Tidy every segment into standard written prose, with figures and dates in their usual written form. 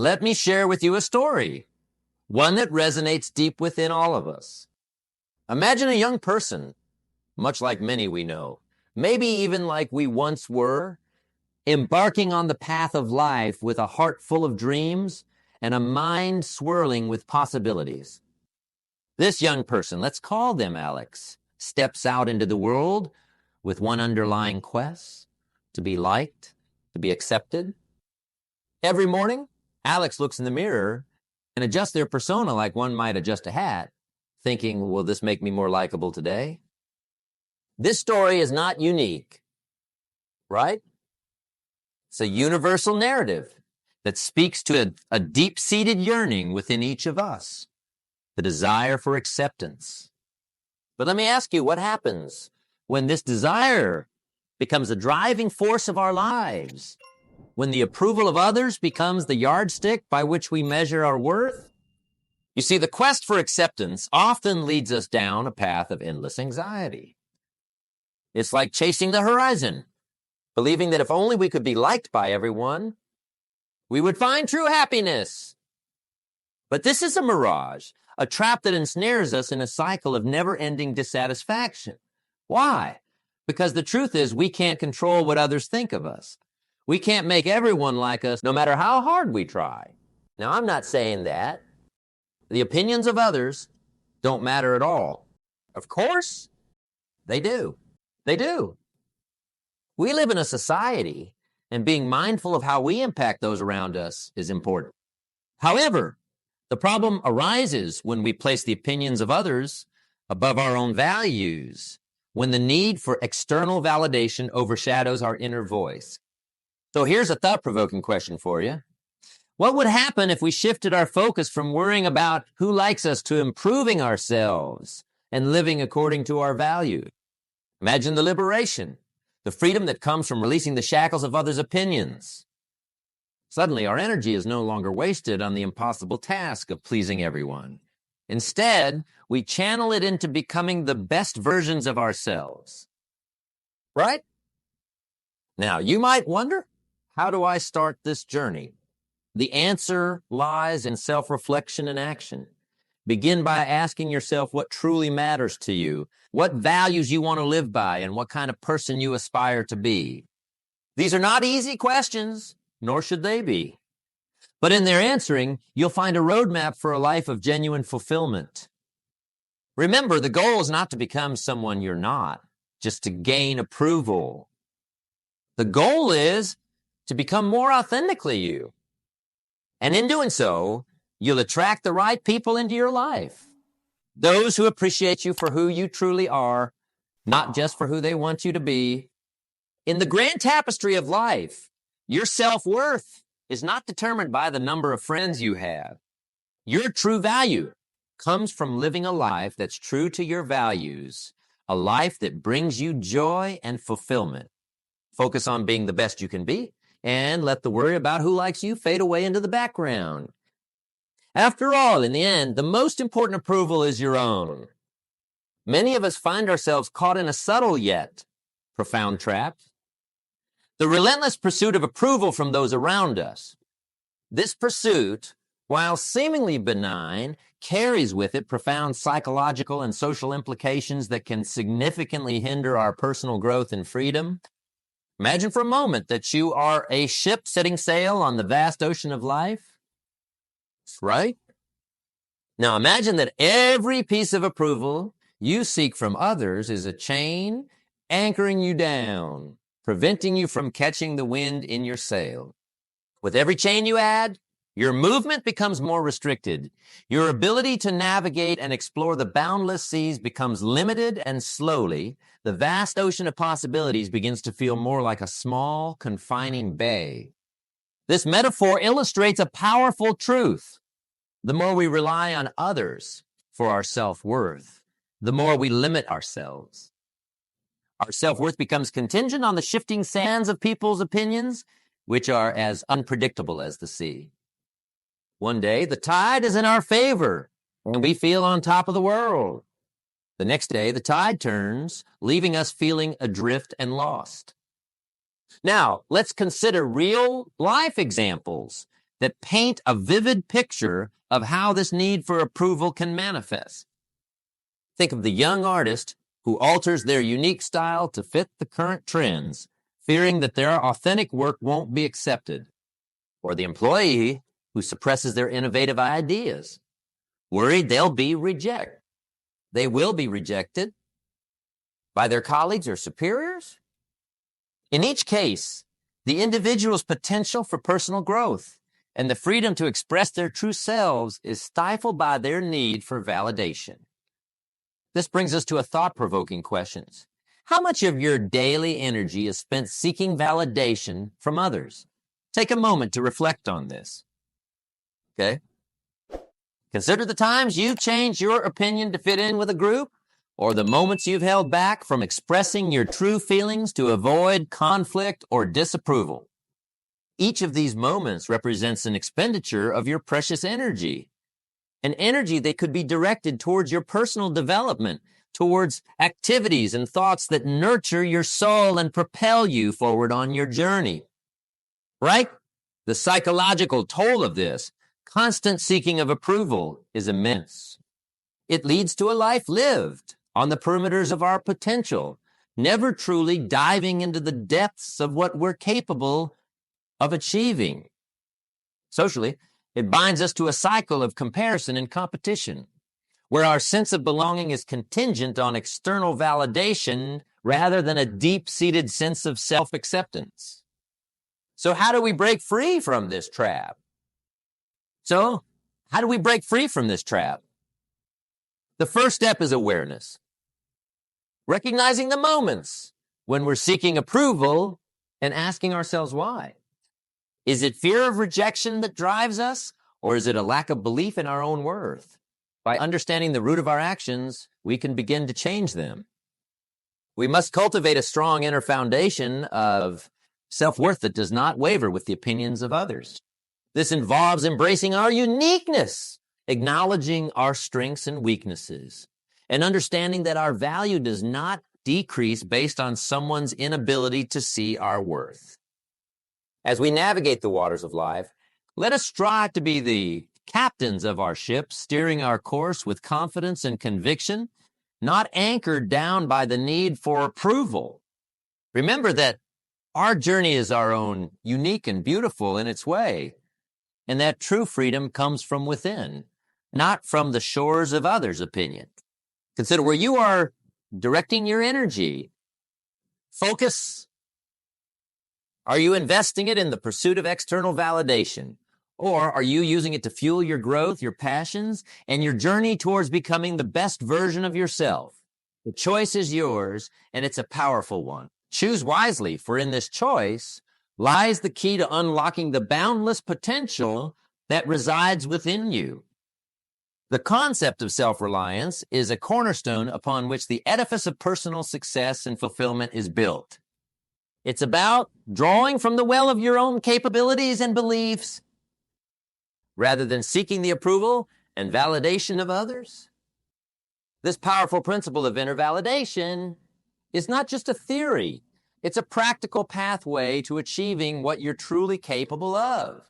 Let me share with you a story, one that resonates deep within all of us. Imagine a young person, much like many we know, maybe even like we once were, embarking on the path of life with a heart full of dreams and a mind swirling with possibilities. This young person, let's call them Alex, steps out into the world with one underlying quest: to be liked, to be accepted. Every morning, Alex looks in the mirror and adjusts their persona like one might adjust a hat, thinking, will this make me more likable today? This story is not unique, right? It's a universal narrative that speaks to a deep-seated yearning within each of us, the desire for acceptance. But let me ask you, what happens when this desire becomes the driving force of our lives? When the approval of others becomes the yardstick by which we measure our worth? You see, the quest for acceptance often leads us down a path of endless anxiety. It's like chasing the horizon, believing that if only we could be liked by everyone, we would find true happiness. But this is a mirage, a trap that ensnares us in a cycle of never-ending dissatisfaction. Why? Because the truth is we can't control what others think of us. We can't make everyone like us, no matter how hard we try. Now, I'm not saying that the opinions of others don't matter at all. Of course, they do. They do. We live in a society, and being mindful of how we impact those around us is important. However, the problem arises when we place the opinions of others above our own values, when the need for external validation overshadows our inner voice. So here's a thought-provoking question for you. What would happen if we shifted our focus from worrying about who likes us to improving ourselves and living according to our values? Imagine the liberation, the freedom that comes from releasing the shackles of others' opinions. Suddenly, our energy is no longer wasted on the impossible task of pleasing everyone. Instead, we channel it into becoming the best versions of ourselves. Right? Now, you might wonder, how do I start this journey? The answer lies in self-reflection and action. Begin by asking yourself what truly matters to you, what values you want to live by, and what kind of person you aspire to be. These are not easy questions, nor should they be. But in their answering, you'll find a roadmap for a life of genuine fulfillment. Remember, the goal is not to become someone you're not, just to gain approval. The goal is to become more authentically you. And in doing so, you'll attract the right people into your life. Those who appreciate you for who you truly are, not just for who they want you to be. In the grand tapestry of life, your self-worth is not determined by the number of friends you have. Your true value comes from living a life that's true to your values, a life that brings you joy and fulfillment. Focus on being the best you can be, and let the worry about who likes you fade away into the background. After all, in the end, the most important approval is your own. Many of us find ourselves caught in a subtle yet profound trap. The relentless pursuit of approval from those around us. This pursuit, while seemingly benign, carries with it profound psychological and social implications that can significantly hinder our personal growth and freedom. Imagine for a moment that you are a ship setting sail on the vast ocean of life. Right? Now imagine that every piece of approval you seek from others is a chain anchoring you down, preventing you from catching the wind in your sail. With every chain you add, your movement becomes more restricted. Your ability to navigate and explore the boundless seas becomes limited, and slowly, the vast ocean of possibilities begins to feel more like a small, confining bay. This metaphor illustrates a powerful truth. The more we rely on others for our self-worth, the more we limit ourselves. Our self-worth becomes contingent on the shifting sands of people's opinions, which are as unpredictable as the sea. One day, the tide is in our favor, and we feel on top of the world. The next day, the tide turns, leaving us feeling adrift and lost. Now, let's consider real life examples. that paint a vivid picture of how this need for approval can manifest. Think of the young artist who alters their unique style to fit the current trends, fearing that their authentic work won't be accepted, or the employee who suppresses their innovative ideas, worried they'll be rejected. They will be rejected by their colleagues or superiors. In each case, the individual's potential for personal growth and the freedom to express their true selves is stifled by their need for validation. This brings us to a thought-provoking question. How much of your daily energy is spent seeking validation from others? Take a moment to reflect on this. Okay? Consider the times you've changed your opinion to fit in with a group, or the moments you've held back from expressing your true feelings to avoid conflict or disapproval. Each of these moments represents an expenditure of your precious energy, an energy that could be directed towards your personal development, towards activities and thoughts that nurture your soul and propel you forward on your journey. Right? The psychological toll of this constant seeking of approval is immense. It leads to a life lived on the perimeters of our potential, never truly diving into the depths of what we're capable of achieving. Socially, it binds us to a cycle of comparison and competition, where our sense of belonging is contingent on external validation rather than a deep-seated sense of self-acceptance. So how do we break free from this trap? The first step is awareness. Recognizing the moments when we're seeking approval and asking ourselves why. Is it fear of rejection that drives us, or is it a lack of belief in our own worth? By understanding the root of our actions, we can begin to change them. We must cultivate a strong inner foundation of self-worth that does not waver with the opinions of others. This involves embracing our uniqueness, acknowledging our strengths and weaknesses, and understanding that our value does not decrease based on someone's inability to see our worth. As we navigate the waters of life, let us strive to be the captains of our ship, steering our course with confidence and conviction, not anchored down by the need for approval. Remember that our journey is our own, unique and beautiful in its way, and that true freedom comes from within, not from the shores of others' opinion. Consider where you are directing your energy. Focus. Are you investing it in the pursuit of external validation? Or are you using it to fuel your growth, your passions, and your journey towards becoming the best version of yourself? The choice is yours, and it's a powerful one. Choose wisely, for in this choice lies the key to unlocking the boundless potential that resides within you. The concept of self-reliance is a cornerstone upon which the edifice of personal success and fulfillment is built. It's about drawing from the well of your own capabilities and beliefs rather than seeking the approval and validation of others. This powerful principle of inner validation is not just a theory. It's a practical pathway to achieving what you're truly capable of.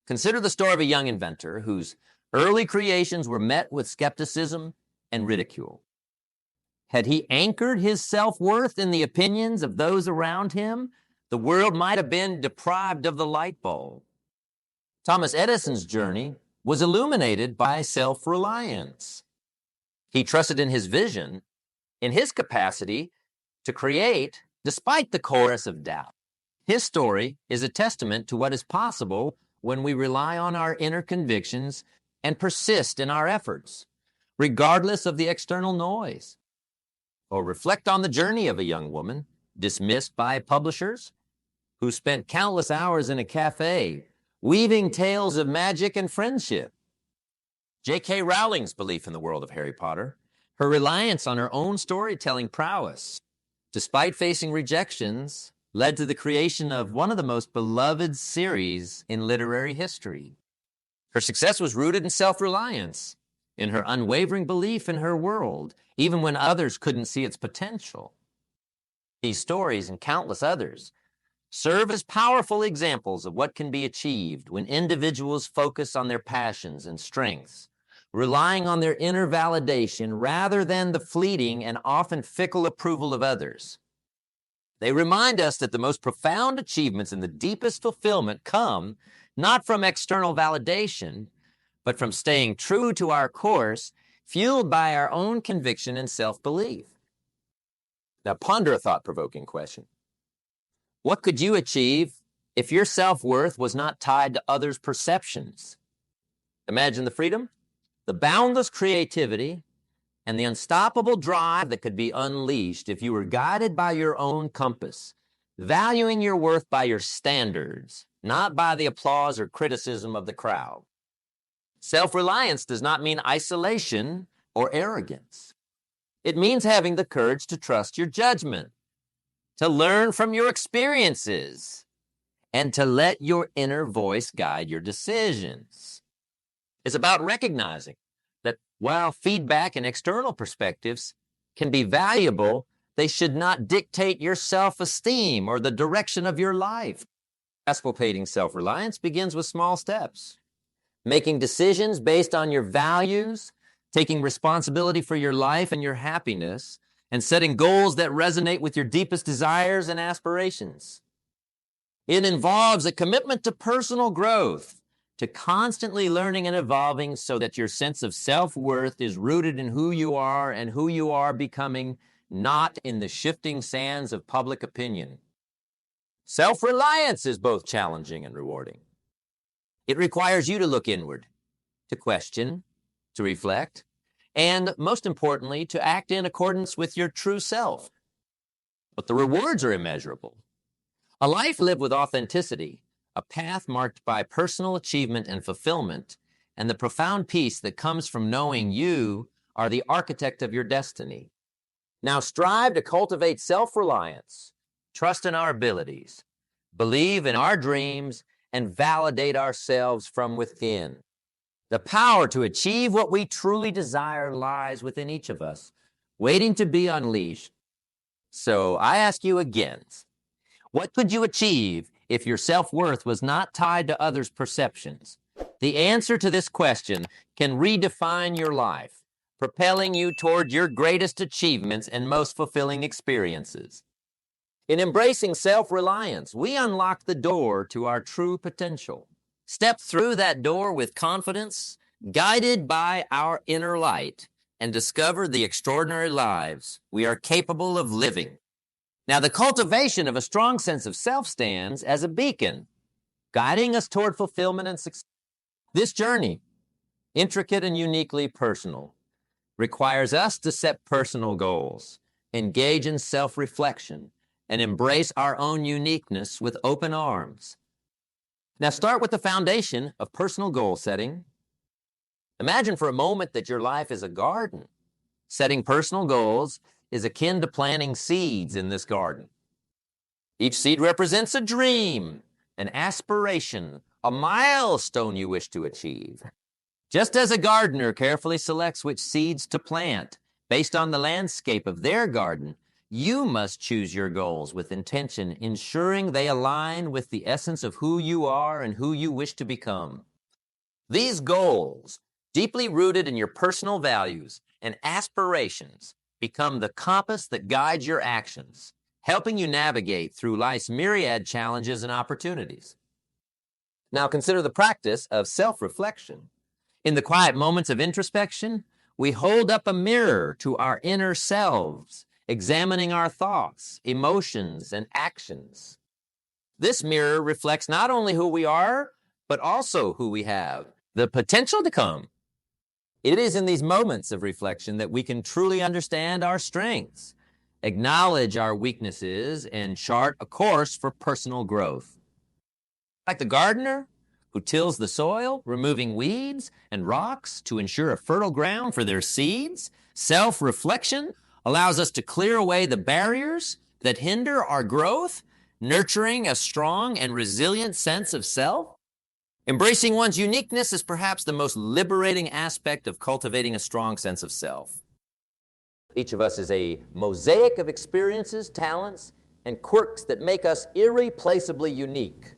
Consider the story of a young inventor whose early creations were met with skepticism and ridicule. Had he anchored his self-worth in the opinions of those around him, the world might have been deprived of the light bulb. Thomas Edison's journey was illuminated by self-reliance. He trusted in his vision, in his capacity to create despite the chorus of doubt. His story is a testament to what is possible when we rely on our inner convictions and persist in our efforts, regardless of the external noise. Or reflect on the journey of a young woman dismissed by publishers who spent countless hours in a cafe weaving tales of magic and friendship. J.K. Rowling's belief in the world of Harry Potter, her reliance on her own storytelling prowess, despite facing rejections, led to the creation of one of the most beloved series in literary history. Her success was rooted in self-reliance, in her unwavering belief in her world, even when others couldn't see its potential. These stories and countless others serve as powerful examples of what can be achieved when individuals focus on their passions and strengths, relying on their inner validation rather than the fleeting and often fickle approval of others. They remind us that the most profound achievements and the deepest fulfillment come not from external validation, but from staying true to our course, fueled by our own conviction and self-belief. Now ponder a thought-provoking question. What could you achieve if your self-worth was not tied to others' perceptions? Imagine the freedom, the boundless creativity, and the unstoppable drive that could be unleashed if you were guided by your own compass, valuing your worth by your standards, not by the applause or criticism of the crowd. Self-reliance does not mean isolation or arrogance. It means having the courage to trust your judgment, to learn from your experiences, and to let your inner voice guide your decisions. It's about recognizing that while feedback and external perspectives can be valuable, they should not dictate your self-esteem or the direction of your life. Cultivating self-reliance begins with small steps. Making decisions based on your values, taking responsibility for your life and your happiness, and setting goals that resonate with your deepest desires and aspirations. It involves a commitment to personal growth, to constantly learning and evolving so that your sense of self-worth is rooted in who you are and who you are becoming, not in the shifting sands of public opinion. Self-reliance is both challenging and rewarding. It requires you to look inward, to question, to reflect, and most importantly, to act in accordance with your true self. But the rewards are immeasurable. A life lived with authenticity, a path marked by personal achievement and fulfillment, and the profound peace that comes from knowing you are the architect of your destiny. Now strive to cultivate self-reliance, trust in our abilities, believe in our dreams, and validate ourselves from within. The power to achieve what we truly desire lies within each of us, waiting to be unleashed. So I ask you again, what could you achieve if your self-worth was not tied to others' perceptions? The answer to this question can redefine your life, propelling you toward your greatest achievements and most fulfilling experiences. In embracing self-reliance, we unlock the door to our true potential. Step through that door with confidence, guided by our inner light, and discover the extraordinary lives we are capable of living. Now, the cultivation of a strong sense of self stands as a beacon, guiding us toward fulfillment and success. This journey, intricate and uniquely personal, requires us to set personal goals, engage in self-reflection, and embrace our own uniqueness with open arms. Now start with the foundation of personal goal setting. Imagine for a moment that your life is a garden. Setting personal goals is akin to planting seeds in this garden. Each seed represents a dream, an aspiration, a milestone you wish to achieve. Just as a gardener carefully selects which seeds to plant based on the landscape of their garden, you must choose your goals with intention, ensuring they align with the essence of who you are and who you wish to become. These goals, deeply rooted in your personal values and aspirations, become the compass that guides your actions, helping you navigate through life's myriad challenges and opportunities. Now consider the practice of self-reflection. In the quiet moments of introspection, we hold up a mirror to our inner selves, examining our thoughts, emotions, and actions. This mirror reflects not only who we are, but also who we have, the potential to come. It is in these moments of reflection that we can truly understand our strengths, acknowledge our weaknesses, and chart a course for personal growth. Like the gardener who tills the soil, removing weeds and rocks to ensure a fertile ground for their seeds, self-reflection allows us to clear away the barriers that hinder our growth, nurturing a strong and resilient sense of self. Embracing one's uniqueness is perhaps the most liberating aspect of cultivating a strong sense of self. Each of us is a mosaic of experiences, talents, and quirks that make us irreplaceably unique.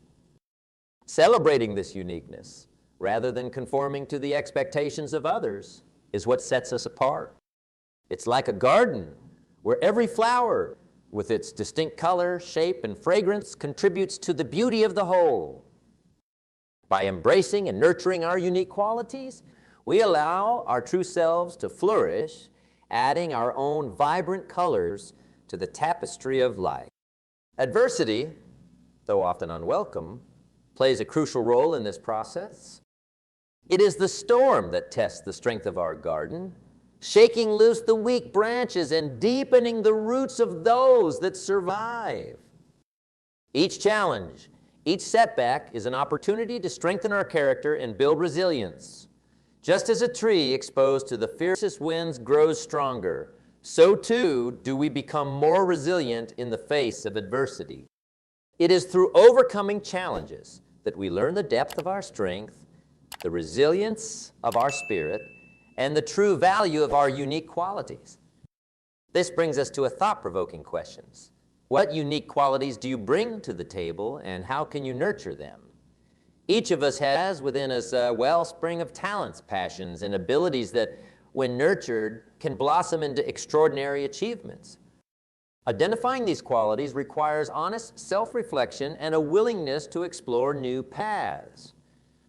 Celebrating this uniqueness, rather than conforming to the expectations of others, is what sets us apart. It's like a garden where every flower, with its distinct color, shape, and fragrance, contributes to the beauty of the whole. By embracing and nurturing our unique qualities, we allow our true selves to flourish, adding our own vibrant colors to the tapestry of life. Adversity, though often unwelcome, plays a crucial role in this process. It is the storm that tests the strength of our garden, shaking loose the weak branches and deepening the roots of those that survive. Each challenge, each setback is an opportunity to strengthen our character and build resilience. Just as a tree exposed to the fiercest winds grows stronger, so too do we become more resilient in the face of adversity. It is through overcoming challenges that we learn the depth of our strength, the resilience of our spirit, and the true value of our unique qualities. This brings us to a thought-provoking questions. What unique qualities do you bring to the table, and how can you nurture them? Each of us has within us a wellspring of talents, passions, and abilities that, when nurtured, can blossom into extraordinary achievements. Identifying these qualities requires honest self-reflection and a willingness to explore new paths.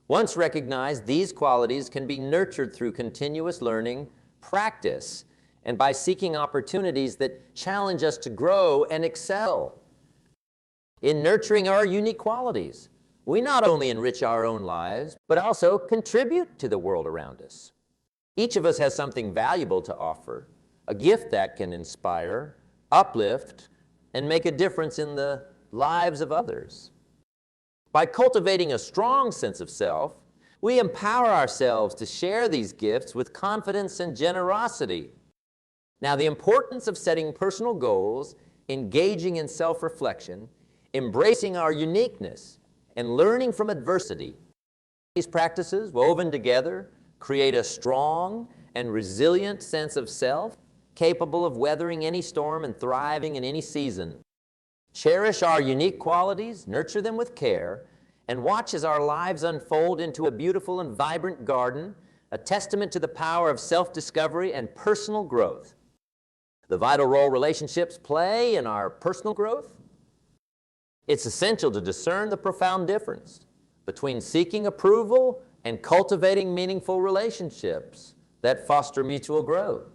Once recognized, these qualities can be nurtured through continuous learning, practice, and by seeking opportunities that challenge us to grow and excel. In nurturing our unique qualities, we not only enrich our own lives, but also contribute to the world around us. Each of us has something valuable to offer, a gift that can inspire, uplift, and make a difference in the lives of others. By cultivating a strong sense of self, we empower ourselves to share these gifts with confidence and generosity. Now, the importance of setting personal goals, engaging in self-reflection, embracing our uniqueness, and learning from adversity. These practices, woven together, create a strong and resilient sense of self, capable of weathering any storm and thriving in any season. Cherish our unique qualities, nurture them with care, and watch as our lives unfold into a beautiful and vibrant garden, a testament to the power of self-discovery and personal growth. The vital role relationships play in our personal growth. It's essential to discern the profound difference between seeking approval and cultivating meaningful relationships that foster mutual growth.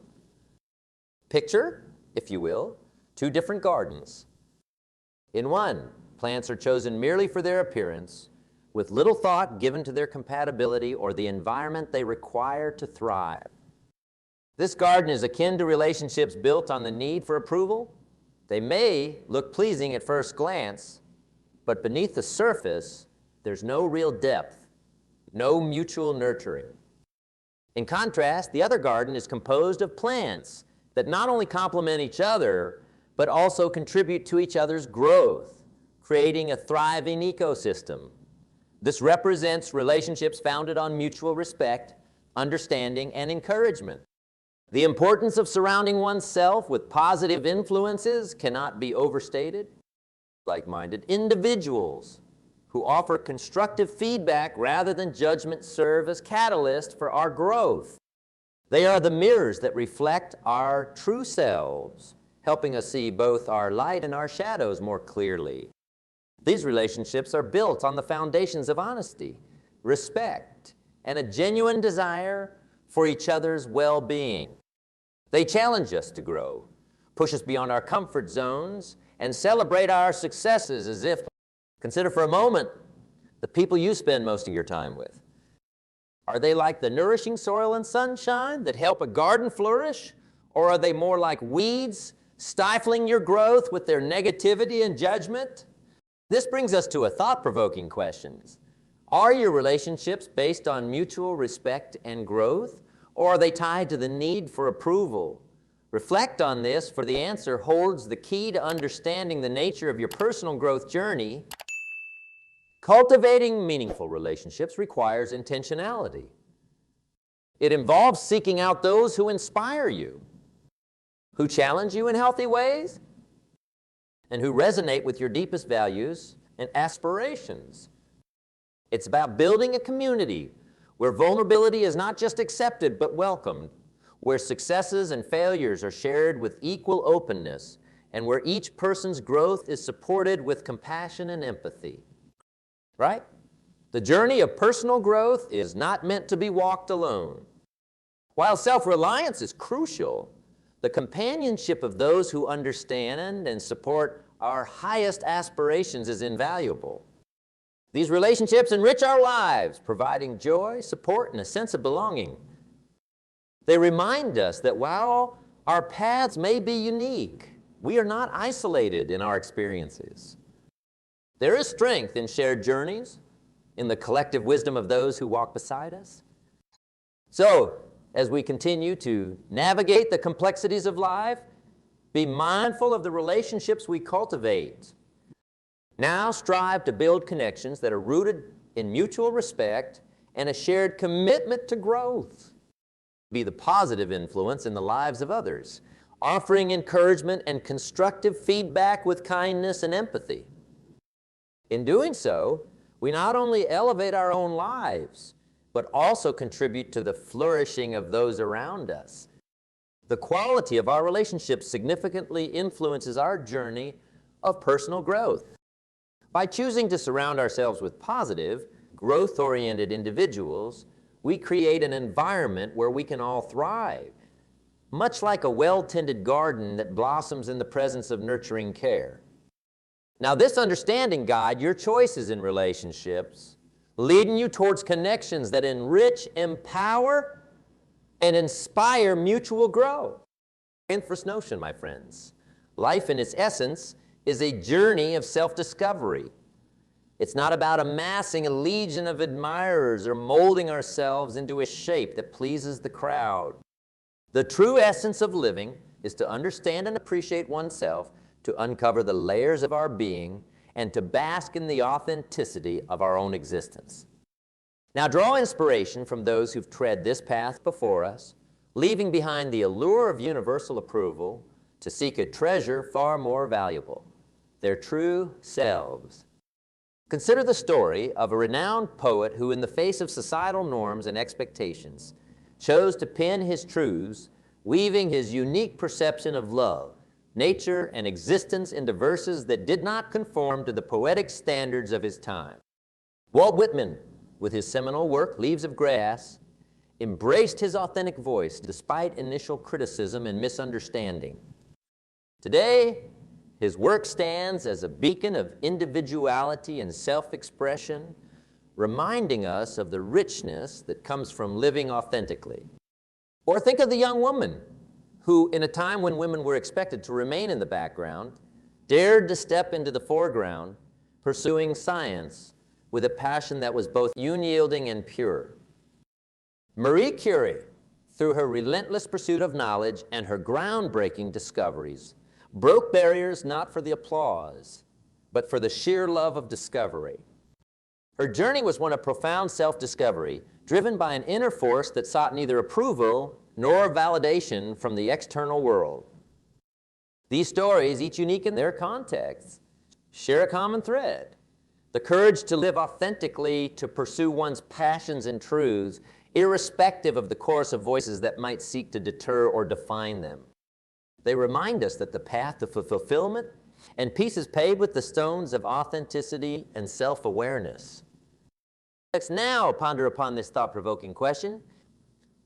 Picture, if you will, two different gardens. In one, plants are chosen merely for their appearance, with little thought given to their compatibility or the environment they require to thrive. This garden is akin to relationships built on the need for approval. They may look pleasing at first glance, but beneath the surface, there's no real depth, no mutual nurturing. In contrast, the other garden is composed of plants that not only complement each other, but also contribute to each other's growth, creating a thriving ecosystem. This represents relationships founded on mutual respect, understanding, and encouragement. The importance of surrounding oneself with positive influences cannot be overstated. Like-minded individuals who offer constructive feedback rather than judgment serve as catalysts for our growth. They are the mirrors that reflect our true selves, helping us see both our light and our shadows more clearly. These relationships are built on the foundations of honesty, respect, and a genuine desire for each other's well-being. They challenge us to grow, push us beyond our comfort zones, and celebrate our successes as if, consider for a moment, the people you spend most of your time with. Are they like the nourishing soil and sunshine that help a garden flourish? Or are they more like weeds, stifling your growth with their negativity and judgment? This brings us to a thought-provoking question. Are your relationships based on mutual respect and growth, or are they tied to the need for approval? Reflect on this, for the answer holds the key to understanding the nature of your personal growth journey. Cultivating meaningful relationships requires intentionality. It involves seeking out those who inspire you, who challenge you in healthy ways, and who resonate with your deepest values and aspirations. It's about building a community where vulnerability is not just accepted but welcomed, where successes and failures are shared with equal openness, and where each person's growth is supported with compassion and empathy. Right? The journey of personal growth is not meant to be walked alone. While self-reliance is crucial, the companionship of those who understand and support our highest aspirations is invaluable. These relationships enrich our lives, providing joy, support, and a sense of belonging. They remind us that while our paths may be unique, we are not isolated in our experiences. There is strength in shared journeys, in the collective wisdom of those who walk beside us. So, as we continue to navigate the complexities of life, be mindful of the relationships we cultivate. Now strive to build connections that are rooted in mutual respect and a shared commitment to growth. Be the positive influence in the lives of others, offering encouragement and constructive feedback with kindness and empathy. In doing so, we not only elevate our own lives, but also contribute to the flourishing of those around us. The quality of our relationships significantly influences our journey of personal growth. By choosing to surround ourselves with positive, growth-oriented individuals, we create an environment where we can all thrive, much like a well-tended garden that blossoms in the presence of nurturing care. Now, this understanding guides your choices in relationships, leading you towards connections that enrich, empower, and inspire mutual growth. And first notion, my friends, life in its essence is a journey of self-discovery. It's not about amassing a legion of admirers or molding ourselves into a shape that pleases the crowd. The true essence of living is to understand and appreciate oneself, to uncover the layers of our being, and to bask in the authenticity of our own existence. Now draw inspiration from those who've tread this path before us, leaving behind the allure of universal approval to seek a treasure far more valuable, their true selves. Consider the story of a renowned poet who, in the face of societal norms and expectations, chose to pen his truths, weaving his unique perception of love, nature, and existence into verses that did not conform to the poetic standards of his time. Walt Whitman, with his seminal work, Leaves of Grass, embraced his authentic voice despite initial criticism and misunderstanding. Today, his work stands as a beacon of individuality and self-expression, reminding us of the richness that comes from living authentically. Or think of the young woman who, in a time when women were expected to remain in the background, dared to step into the foreground, pursuing science with a passion that was both unyielding and pure. Marie Curie, through her relentless pursuit of knowledge and her groundbreaking discoveries, broke barriers not for the applause, but for the sheer love of discovery. Her journey was one of profound self-discovery, driven by an inner force that sought neither approval nor validation from the external world. These stories, each unique in their context, share a common thread: the courage to live authentically, to pursue one's passions and truths, irrespective of the chorus of voices that might seek to deter or define them. They remind us that the path to fulfillment and peace is paved with the stones of authenticity and self-awareness. Let's now ponder upon this thought-provoking question.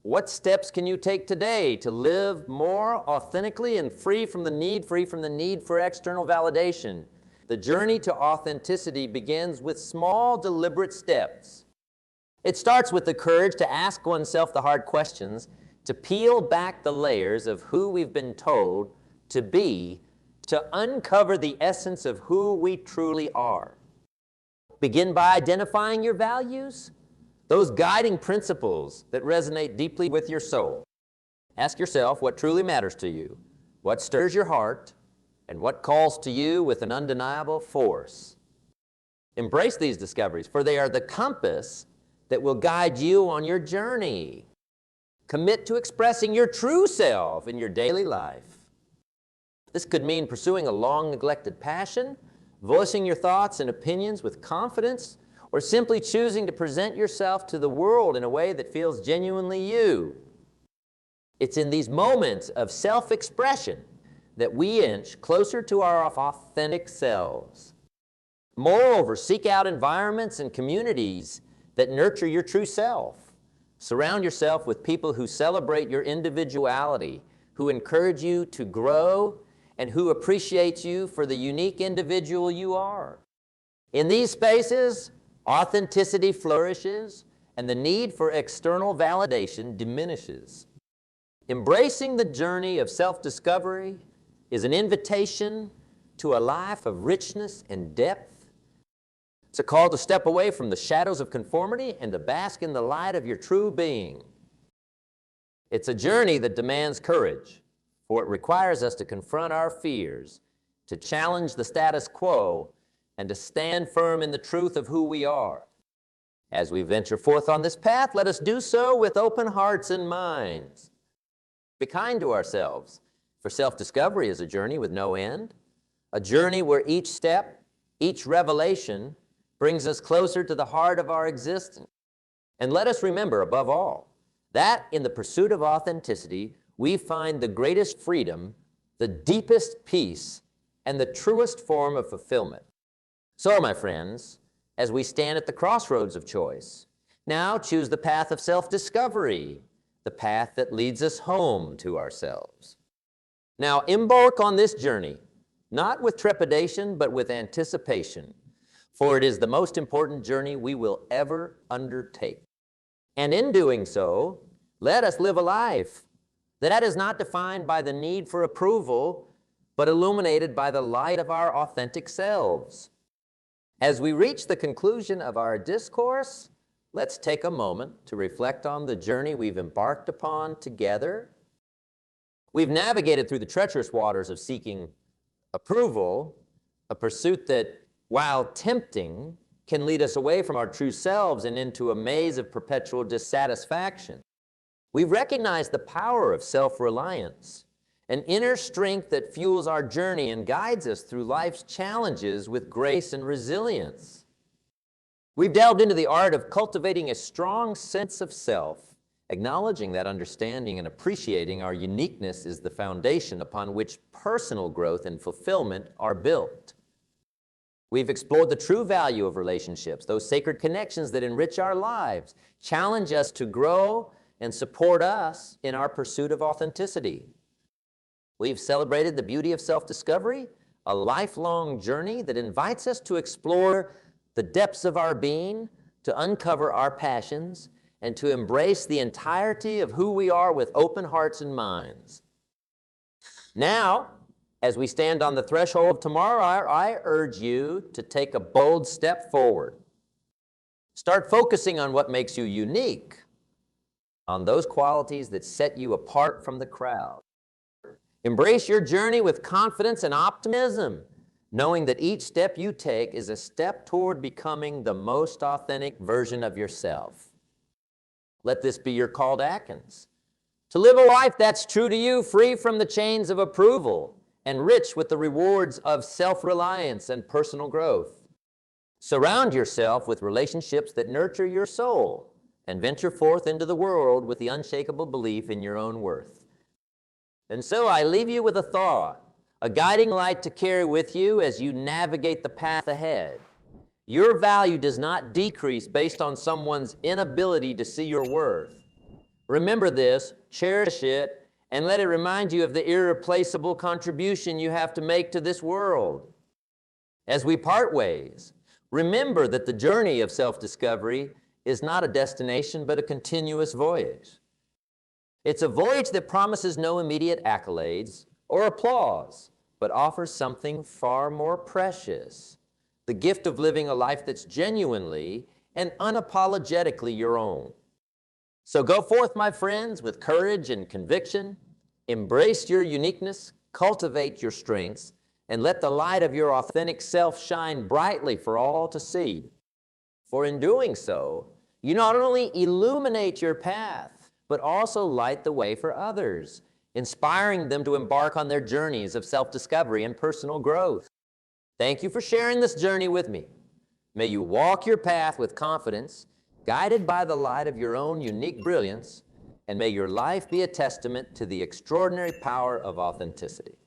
What steps can you take today to live more authentically and free from the need for external validation? The journey to authenticity begins with small, deliberate steps. It starts with the courage to ask oneself the hard questions, to peel back the layers of who we've been told to be, to uncover the essence of who we truly are. Begin by identifying your values, those guiding principles that resonate deeply with your soul. Ask yourself what truly matters to you, what stirs your heart, and what calls to you with an undeniable force. Embrace these discoveries, for they are the compass that will guide you on your journey. Commit to expressing your true self in your daily life. This could mean pursuing a long-neglected passion, voicing your thoughts and opinions with confidence, or simply choosing to present yourself to the world in a way that feels genuinely you. It's in these moments of self-expression that we inch closer to our authentic selves. Moreover, seek out environments and communities that nurture your true self. Surround yourself with people who celebrate your individuality, who encourage you to grow, and who appreciate you for the unique individual you are. In these spaces, authenticity flourishes and the need for external validation diminishes. Embracing the journey of self-discovery is an invitation to a life of richness and depth. It's a call to step away from the shadows of conformity and to bask in the light of your true being. It's a journey that demands courage, for it requires us to confront our fears, to challenge the status quo, and to stand firm in the truth of who we are. As we venture forth on this path, let us do so with open hearts and minds. Be kind to ourselves, for self-discovery is a journey with no end, a journey where each step, each revelation, brings us closer to the heart of our existence. And let us remember, above all, that in the pursuit of authenticity, we find the greatest freedom, the deepest peace, and the truest form of fulfillment. So, my friends, as we stand at the crossroads of choice, now choose the path of self-discovery, the path that leads us home to ourselves. Now, embark on this journey, not with trepidation, but with anticipation, for it is the most important journey we will ever undertake. And in doing so, let us live a life that is not defined by the need for approval, but illuminated by the light of our authentic selves. As we reach the conclusion of our discourse, let's take a moment to reflect on the journey we've embarked upon together. We've navigated through the treacherous waters of seeking approval, a pursuit that, while tempting, can lead us away from our true selves and into a maze of perpetual dissatisfaction. We've recognized the power of self-reliance, an inner strength that fuels our journey and guides us through life's challenges with grace and resilience. We've delved into the art of cultivating a strong sense of self, acknowledging that understanding and appreciating our uniqueness is the foundation upon which personal growth and fulfillment are built. We've explored the true value of relationships, those sacred connections that enrich our lives, challenge us to grow, and support us in our pursuit of authenticity. We've celebrated the beauty of self-discovery, a lifelong journey that invites us to explore the depths of our being, to uncover our passions, and to embrace the entirety of who we are with open hearts and minds. Now, as we stand on the threshold of tomorrow, I urge you to take a bold step forward. Start focusing on what makes you unique, on those qualities that set you apart from the crowd. Embrace your journey with confidence and optimism, knowing that each step you take is a step toward becoming the most authentic version of yourself. Let this be your call to actions, to live a life that's true to you, free from the chains of approval, and rich with the rewards of self-reliance and personal growth. Surround yourself with relationships that nurture your soul, and venture forth into the world with the unshakable belief in your own worth. And so I leave you with a thought, a guiding light to carry with you as you navigate the path ahead. Your value does not decrease based on someone's inability to see your worth. Remember this, cherish it, and let it remind you of the irreplaceable contribution you have to make to this world. As we part ways, remember that the journey of self-discovery is not a destination, but a continuous voyage. It's a voyage that promises no immediate accolades or applause, but offers something far more precious, the gift of living a life that's genuinely and unapologetically your own. So go forth, my friends, with courage and conviction, embrace your uniqueness, cultivate your strengths, and let the light of your authentic self shine brightly for all to see. For in doing so, you not only illuminate your path, but also light the way for others, inspiring them to embark on their journeys of self-discovery and personal growth. Thank you for sharing this journey with me. May you walk your path with confidence, guided by the light of your own unique brilliance, and may your life be a testament to the extraordinary power of authenticity.